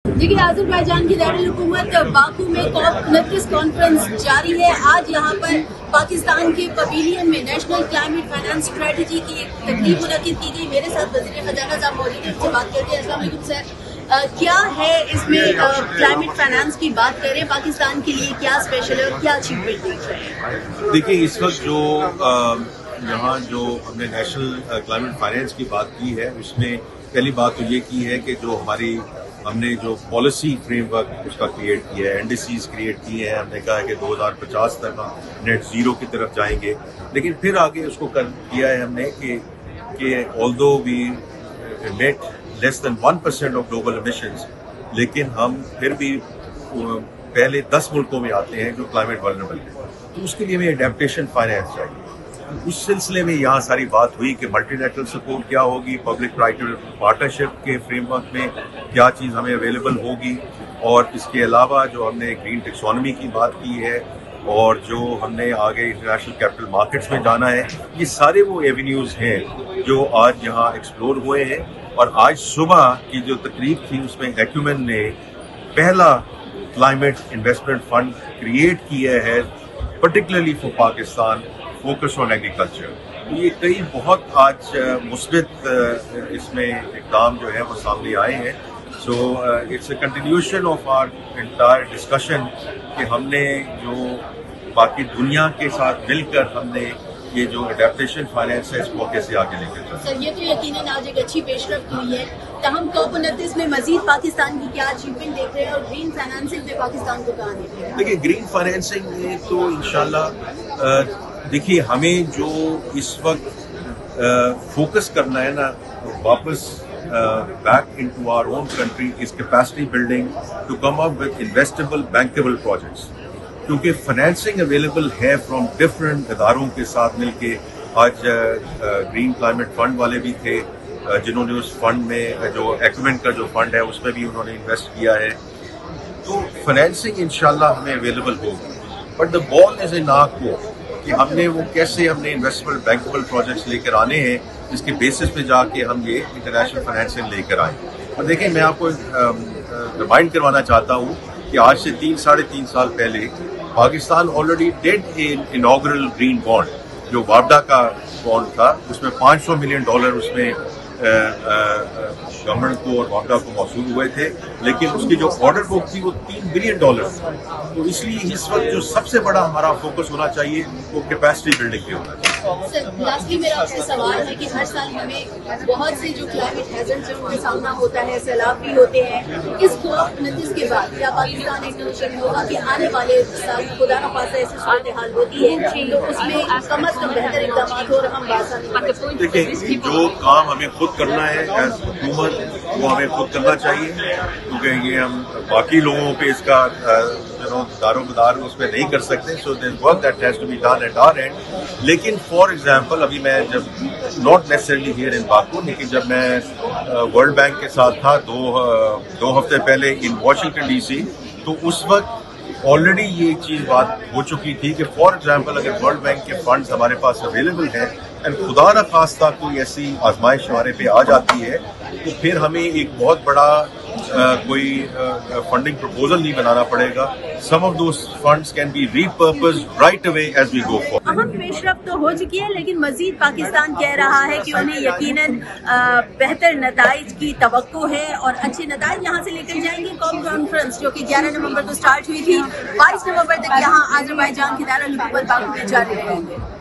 देखिए, अज़रबैजान की दारुल-हुकूमत बाकू में COP29 कॉन्फ्रेंस जारी है। आज यहाँ पर पाकिस्तान के पवेलियन में नेशनल क्लाइमेट फाइनेंस स्ट्रेटजी की एक तकरीब मुनक्किद की गई। मेरे साथ वज़ीर खजाना साहब मौजूद हैं, उनसे बात करते हैं। अस्सलाम वालेकुम सर, क्या है इसमें क्लाइमेट फाइनेंस की बात करें, पाकिस्तान के लिए क्या स्पेशल है और क्या अचीवमेंट देख रहे हैं? देखिए, इस वक्त यहाँ जो हमने नेशनल क्लाइमेट फाइनेंस की बात की है, उसमें पहली बात तो ये की है कि हमने जो पॉलिसी फ्रेमवर्क उसका क्रिएट किया है, एनडीसीज क्रिएट किए हैं। हमने कहा है कि 2050 तक हम नेट जीरो की तरफ जाएंगे, लेकिन फिर आगे उसको किया है हमने कि although V net less than 1% of global emissions, लेकिन हम फिर भी पहले 10 मुल्कों में आते हैं जो क्लाइमेट वल्नरेबल है। तो उसके लिए हमें एडेप्टेशन फाइनेंस चाहिए। उस सिलसिले में यहाँ सारी बात हुई कि मल्टीलैटरल सपोर्ट क्या होगी, पब्लिक प्राइवेट पार्टनरशिप के फ्रेमवर्क में क्या चीज़ हमें अवेलेबल होगी, और इसके अलावा जो हमने ग्रीन टेक्सोनॉमी की बात की है और जो हमने आगे इंटरनेशनल कैपिटल मार्केट्स में जाना है, ये सारे वो एवेन्यूज़ हैं जो आज यहाँ एक्सप्लोर हुए हैं। और आज सुबह की जो तकरीब थी उसमें एक्यूमेन ने पहला क्लाइमेट इन्वेस्टमेंट फंड क्रिएट किया है, particularly for Pakistan, focus on agriculture. ये कई बहुत आज मुस्बित इसमें इक़दाम जो है वो सामने आए हैं। So it's a continuation of our entire discussion कि हमने जो बाकी दुनिया के साथ मिलकर हमने ये जो एडेप्टेशन फाइनेंस है इसको कैसे आगे लेकर चलें। सर, ये तो यकीनन आज एक अच्छी पेशरफ्त हुई है। तहम COP29 में मजीद पाकिस्तान की क्या अचीवमेंट देख रहे हैं और ग्रीन फाइनेंसिंग में पाकिस्तान को कहाँ देख रहे हैं? देखिए, ग्रीन फाइनेंसिंग में तो इंशाल्लाह देखिए हमें जो इस वक्त फोकस करना है ना, वापस back into our own country is capacity building to come up with investable bankable projects, क्योंकि फाइनेंसिंग अवेलेबल है फ्रॉम डिफरेंट इदारों के साथ मिलके। आज ग्रीन क्लाइमेट फंड वाले भी थे जिन्होंने उस फंड में जो एक्यूमेन का जो फंड है उसमें भी उन्होंने इन्वेस्ट किया है। तो फाइनेंसिंग इंशाल्लाह हमें अवेलेबल होगी, but the ball is in our court कि हमने इन्वेस्टमेंट बैंकेबल प्रोजेक्ट्स लेकर आने हैं जिसके बेसिस पे जाके हम ये इंटरनेशनल फाइनेंसिंग लेकर आए। और देखिए, मैं आपको रिमाइंड करवाना चाहता हूँ कि आज से 3-3.5 साल पहले Pakistan already dead inaugural green bond जो वापडा का बॉन्ड था, उसमें $500 मिलियन उसमें गवर्नमेंट को और वापडा को मौसूल हुए थे, लेकिन उसकी जो ऑर्डर बुक थी वो $3 बिलियन थी। तो इसलिए इस वक्त जो सबसे बड़ा हमारा फोकस होना चाहिए वो कैपेसिटी बिल्डिंग पे होना चाहिए। सर, लास्टली मेरा आपसे सवाल है कि हर साल हमें बहुत से जो क्लाइमेट हैजर्ड्स हैं उनका सामना होता है, सैलाब भी होते हैं। इस COP29 के बाद क्या पाकिस्तान एक नोशन होगा कि आने वाले साल खुदा न खास्ता ऐसी सूरत हाल होती है तो उसमें कम अज कम बेहतर इक़दाम हो और हम बासानी? देखिए, जो काम हमें खुद करना है एज हुकूमत वो हमें खुद करना चाहिए, क्योंकि ये हम बाकी लोगों पे इसका दारोमदार उस पर नहीं कर सकते। So there is work that has to be done at our end. लेकिन फॉर एग्जांपल अभी मैं जब not necessarily here in Baku, लेकिन जब मैं वर्ल्ड बैंक के साथ था दो हफ्ते पहले इन वॉशिंगटन DC, तो उस वक्त ऑलरेडी ये चीज बात हो चुकी थी कि फॉर एग्जांपल अगर वर्ल्ड बैंक के फंड्स हमारे पास अवेलेबल हैं एंड खुदा न खास्ता कोई ऐसी आजमाइश हमारे पे आ जाती है तो फिर हमें एक बहुत बड़ा कोई फंडिंग प्रपोजल नहीं बनाना पड़ेगा। Some of those funds can be repurposed right away as we go forward. अहम पेशरफ्त तो हो चुकी है, लेकिन मजीद पाकिस्तान कह रहा है कि उन्हें यकीनन बेहतर नताइज की तवक्को है और अच्छे नताइज यहाँ से लेकर जाएंगे। COP कॉन्फ्रेंस जो कि 11 नवंबर को स्टार्ट हुई थी, 22 नवंबर तक यहाँ अज़रबैजान की दारुल-हुकूमत बाकू में जारी रहेंगे।